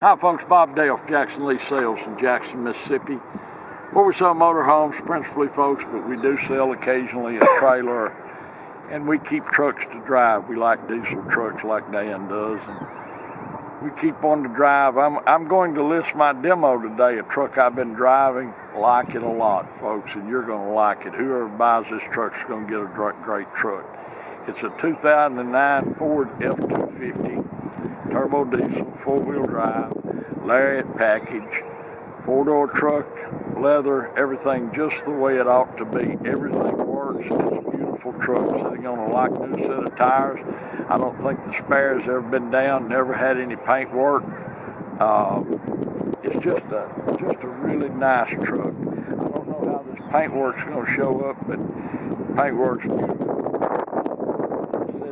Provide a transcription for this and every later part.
Hi folks, Bob Dale from Jackson Lee Sales in Jackson, Mississippi, where we sell motorhomes principally, folks, but we do sell occasionally a trailer, and we keep trucks to drive. We like diesel trucks like Dan does, and we keep on the drive. I'm going to list my demo today, a truck I've been driving. Like it a lot, folks, and you're going to like it. Whoever buys this truck is going to get a great truck. It's a 2009 Ford F250. Turbo diesel, four-wheel drive, Lariat package, four-door truck, leather, everything just the way it ought to be. Everything works. It's a beautiful truck sitting on a like new set of tires. I don't think the spare has ever been down, never had any paint work. It's just a really nice truck. I don't know how this paint work's going to show up, but paint work's beautiful.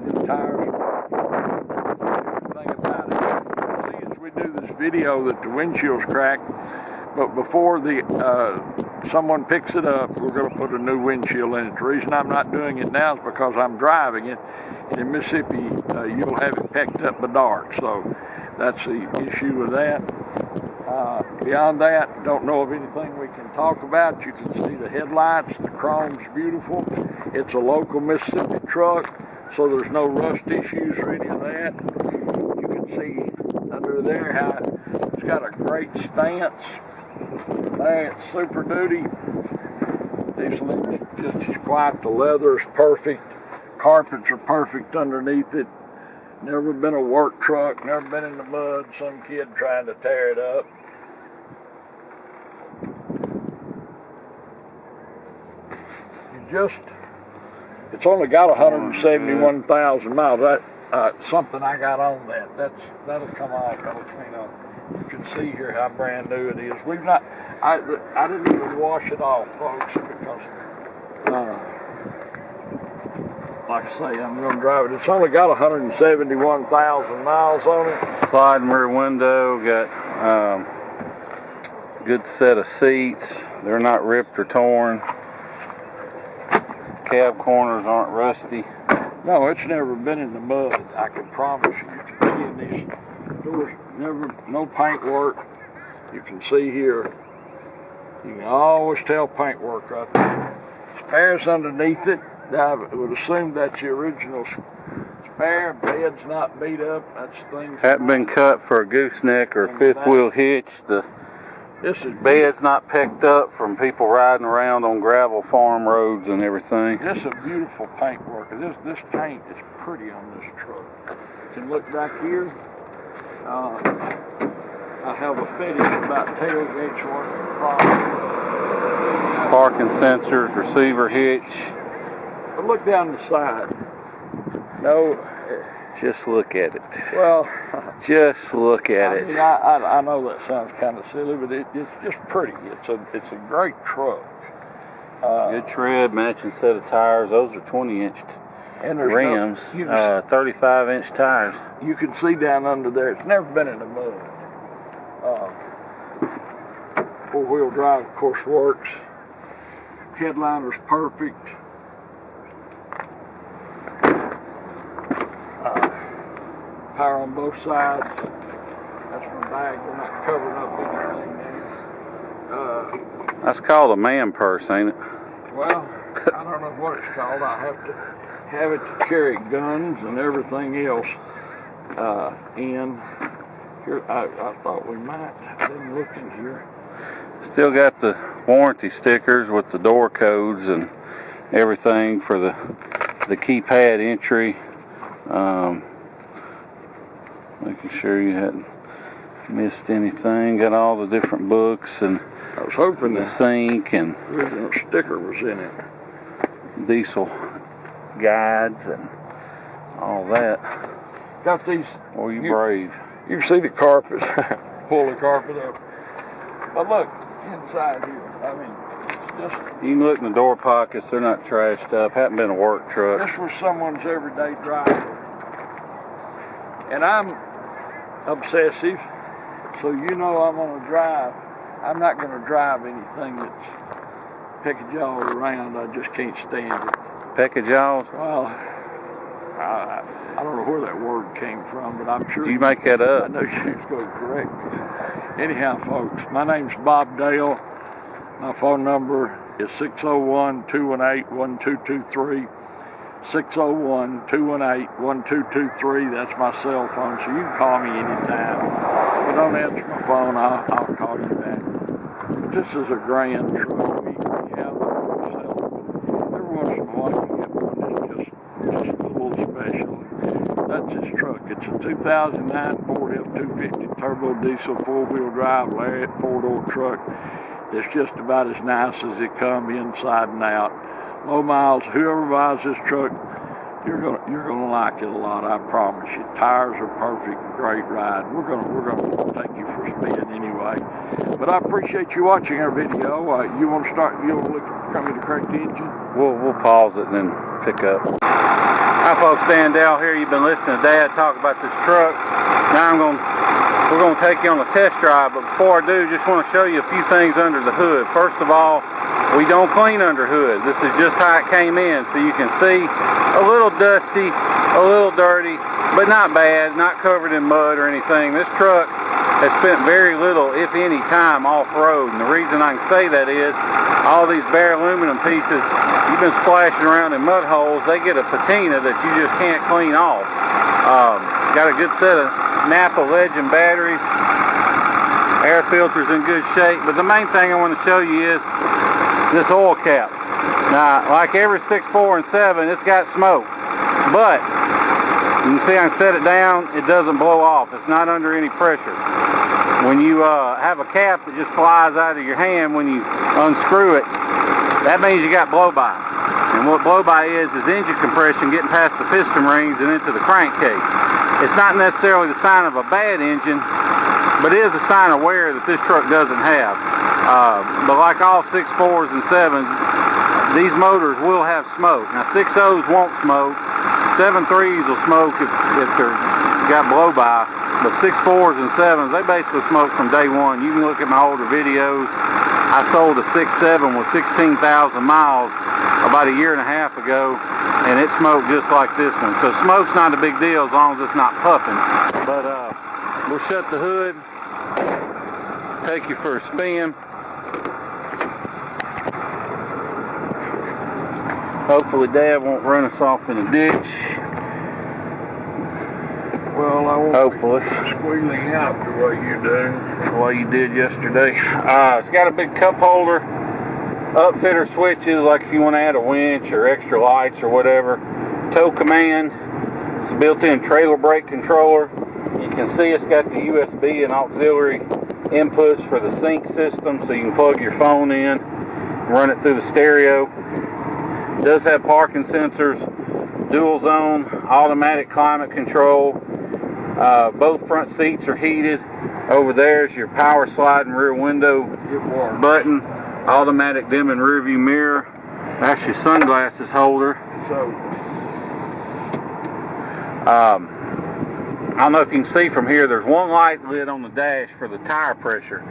The tires, everything about it. You can see as we do this video that the windshield's cracked, but before someone picks it up, we're going to put a new windshield in it. The reason I'm not doing it now is because I'm driving it, and in Mississippi you'll have it picked up by dark, so that's the issue with that. Beyond that, don't know of anything we can talk about. You can see the headlights, the chrome's beautiful. It's a local Mississippi truck, so there's no rust issues or any of that. You can see under there how it's got a great stance. There, it's Super Duty. Diesel engine just as quiet. The leather is perfect. Carpets are perfect underneath it. Never been a work truck, never been in the mud, some kid trying to tear it up. It's only got 171,000 miles. That's something I got on that. That'll come off. That'll clean up. You can see here how brand new it is. I didn't even wash it off, folks, because like I say, I'm going to drive it. It's only got 171,000 miles on it. Sliding rear window, got good set of seats. They're not ripped or torn. Cab corners aren't rusty. No, it's never been in the mud. I can promise you. You can see in these doors, no paint work. You can see here. You can always tell paint work right there. Spares underneath it. I would assume that's the original spare. Bed's not beat up. That's things. Hadn't been cut for a gooseneck or fifth wheel hitch. This is bed's not picked up from people riding around on gravel farm roads and everything. This is a beautiful paint work. This paint is pretty on this truck. You can look back here. I have a fetish about tailgates working properly. Parking sensors, receiver hitch. But look down the side. No. Just look at it. Well, just look at it. I know that sounds kind of silly, but it's just pretty. It's a great truck. Good tread, matching set of tires. Those are 20-inch rims, 35-inch tires. You can see down under there. It's never been in the mud. Four-wheel drive, of course, works. Headliner's perfect. Power on both sides. That's my bag. We're not covering up anything there. That's called a man purse, ain't it? Well, I don't know what it's called. I have to have it to carry guns and everything else in. Here, I thought we might have been looking here. Still got the warranty stickers with the door codes and everything for the keypad entry. Making sure you hadn't missed anything. Got all the different books and I was hoping the sink and the original sticker was in it. Diesel guides and all that. Got these. Oh, you brave. You can see the carpet. Pull the carpet up. But look, inside here, I mean, just... You can look in the door pockets. They're not trashed up. Hadn't been a work truck. This was someone's everyday driver. And I'm obsessive, so you know I'm going to drive. I'm not going to drive anything that's peck-a-jawed around. I just can't stand it. Peck-a-jawed? Well, I don't know where that word came from, but I'm sure. Did you make that I up? know she was going to correct me. Anyhow, folks, my name's Bob Dale. My phone number is 601-218-1223. 601-218-1223. That's my cell phone, so you can call me anytime. If you don't answer my phone, I'll call you back. But this is a grand truck. We have them, we sell them. Every once in a while you get one that's just a little special. That's this truck. It's a 2009 Ford F250 turbo diesel 4-wheel drive Lariat 4-door truck. It's just about as nice as it comes inside and out. Low miles. Whoever buys this truck, you're gonna like it a lot. I promise you. Tires are perfect. Great ride. We're gonna take you for a spin anyway. But I appreciate you watching our video. You want to start? You want to look at the correct engine? We'll pause it and then pick up. Hi folks, Dan Dale here. You've been listening to Dad talk about this truck. Now we're gonna take you on a test drive. But before I do, just want to show you a few things under the hood. First of all, we don't clean under hoods. This is just how it came in, so you can see a little dusty, a little dirty, but not bad, not covered in mud or anything. This truck has spent very little, if any, time off-road, and the reason I can say that is all these bare aluminum pieces you've been splashing around in mud holes, they get a patina that you just can't clean off. Got a good set of Napa Legend batteries. Air filter's in good shape, but the main thing I want to show you is this oil cap. Now, like every 6, 4, and 7, it's got smoke, but you can see I can set it down, it doesn't blow off. It's not under any pressure. When you have a cap that just flies out of your hand when you unscrew it, that means you got blow-by. And what blow-by is engine compression getting past the piston rings and into the crankcase. It's not necessarily the sign of a bad engine, but it is a sign of wear that this truck doesn't have. But like all 6.4s and 7s, these motors will have smoke. Now 6.0s won't smoke, 7.3s will smoke if they're got blow-by, but 6.4s and 7s, they basically smoke from day one. You can look at my older videos. I sold a 6.7 with 16,000 miles about a year and a half ago, and it smoked just like this one. So smoke's not a big deal as long as it's not puffing. But we'll shut the hood, take you for a spin. Hopefully Dad won't run us off in a ditch. Well, I won't hopefully be squealing out the way you do. The way you did yesterday. It's got a big cup holder, upfitter switches, like if you want to add a winch or extra lights or whatever. Tow command. It's a built-in trailer brake controller. You can see it's got the USB and auxiliary inputs for the sync system, so you can plug your phone in, run it through the stereo. It does have parking sensors, dual zone, automatic climate control. Both front seats are heated. Over there's your power sliding rear window button, automatic dimming rear view mirror. That's your sunglasses holder. I don't know if you can see from here, there's one light lit on the dash for the tire pressure.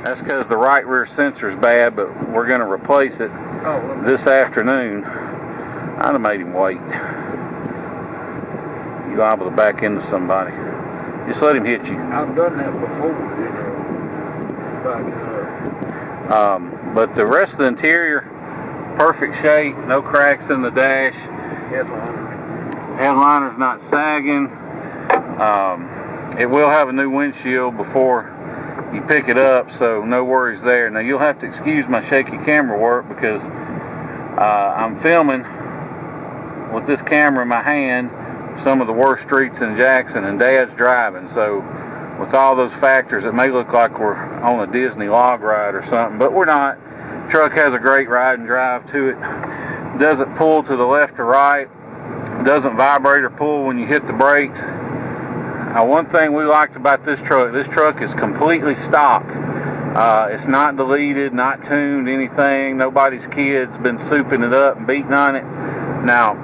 That's because the right rear sensor's bad, but we're going to replace it this afternoon. I'd have made him wait. You're liable to back into somebody. Just let him hit you. I've done that before, but the rest of the interior, perfect shape, no cracks in the dash. Headliner's not sagging. It will have a new windshield before you pick it up, so no worries there. Now you'll have to excuse my shaky camera work because I'm filming with this camera in my hand some of the worst streets in Jackson, and Dad's driving, so with all those factors it may look like we're on a Disney log ride or something, but we're not. The truck has a great ride and drive to it. Doesn't pull to the left or right, doesn't vibrate or pull when you hit the brakes. Now one thing we liked about this truck is completely stock. It's not deleted, not tuned, anything. Nobody's kid's been souping it up and beating on it. Now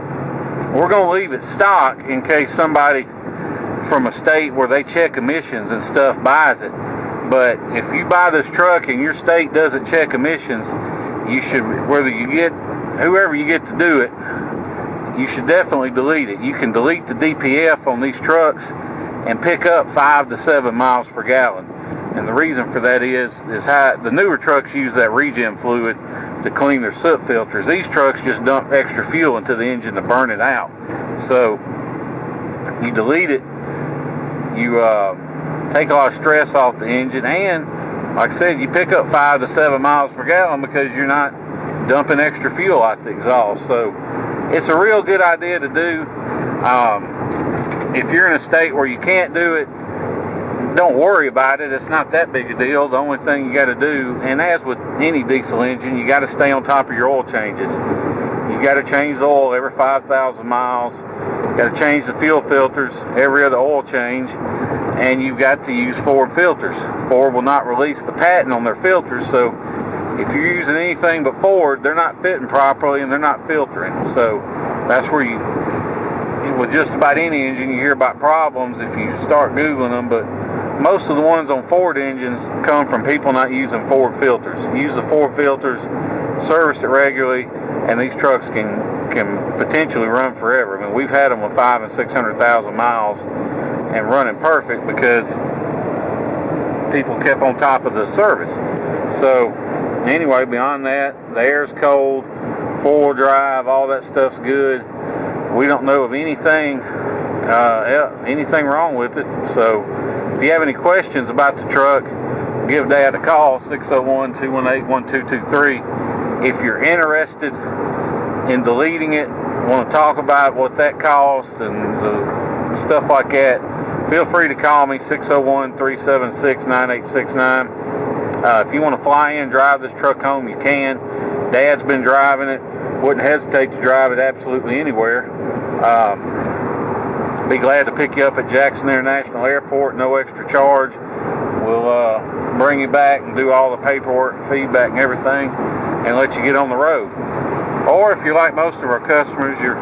we're going to leave it stock in case somebody from a state where they check emissions and stuff buys it. But if you buy this truck and your state doesn't check emissions, you should, whoever you get to do it, you should definitely delete it. You can delete the DPF on these trucks and pick up 5 to 7 miles per gallon. And the reason for that is how the newer trucks use that regen fluid to clean their soot filters. These trucks just dump extra fuel into the engine to burn it out. So you delete it, you take a lot of stress off the engine, and like I said, you pick up 5 to 7 miles per gallon because you're not dumping extra fuel out the exhaust. So it's a real good idea to do. If you're in a state where you can't do it, don't worry about it. It's not that big a deal. The only thing you got to do, and as with any diesel engine, you got to stay on top of your oil changes. You got to change the oil every 5,000 miles. You got to change the fuel filters every other oil change, and you've got to use Ford filters. Ford will not release the patent on their filters, so if you're using anything but Ford, they're not fitting properly and they're not filtering. So that's where with just about any engine, you hear about problems if you start Googling them, but most of the ones on Ford engines come from people not using Ford filters. Use the Ford filters, service it regularly, and these trucks can potentially run forever. I mean, we've had them with 500,000 and 600,000 miles and running perfect because people kept on top of the service. So anyway, beyond that, the air's cold, four-wheel drive, all that stuff's good. We don't know of anything wrong with it. So if you have any questions about the truck, give Dad a call, 601-218-1223. If you're interested in deleting it, want to talk about what that costs and stuff like that, feel free to call me, 601-376-9869. If you want to fly in, drive this truck home, you can. Dad's been driving it. Wouldn't hesitate to drive it absolutely anywhere. Be glad to pick you up at Jackson International Airport, no extra charge. We'll bring you back and do all the paperwork and feedback and everything and let you get on the road. Or if you're like most of our customers, you're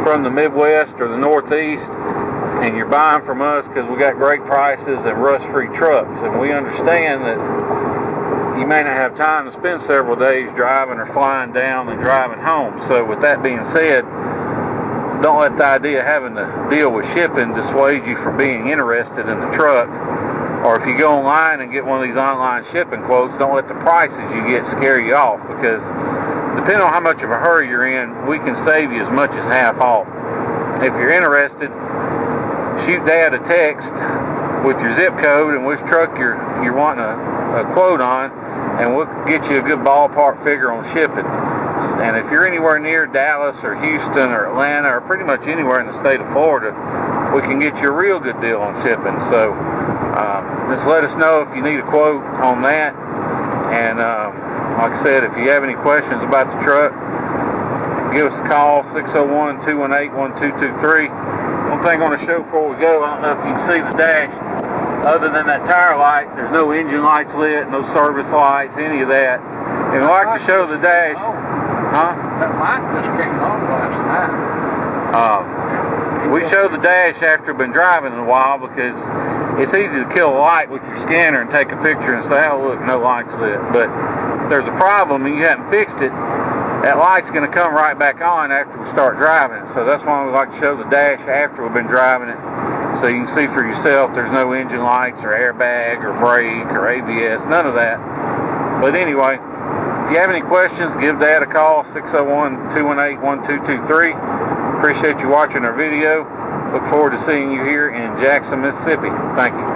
from the Midwest or the Northeast and you're buying from us because we got great prices and rust-free trucks, and we understand that you may not have time to spend several days driving or flying down and driving home. So with that being said, don't let the idea of having to deal with shipping dissuade you from being interested in the truck. Or if you go online and get one of these online shipping quotes, don't let the prices you get scare you off, because depending on how much of a hurry you're in, we can save you as much as half off. If you're interested, shoot Dad a text with your zip code and which truck you're wanting a quote on, and we'll get you a good ballpark figure on shipping. And if you're anywhere near Dallas or Houston or Atlanta or pretty much anywhere in the state of Florida, we can get you a real good deal on shipping. So just let us know if you need a quote on that. And like I said, if you have any questions about the truck, give us a call, 601-218-1223. One thing on the show before we go, I don't know if you can see the dash. Other than that tire light, there's no engine lights lit, no service lights, any of that. And we like to show the dash. Huh? That light just came on last night. We show the dash after we've been driving in a while because it's easy to kill a light with your scanner and take a picture and say, oh look, no lights lit. But if there's a problem and you haven't fixed it, that light's going to come right back on after we start driving it. So that's why we like to show the dash after we've been driving it, so you can see for yourself there's no engine lights or airbag or brake or ABS, none of that. But anyway, if you have any questions, give Dad a call, 601-218-1223. Appreciate you watching our video. Look forward to seeing you here in Jackson, Mississippi. Thank you.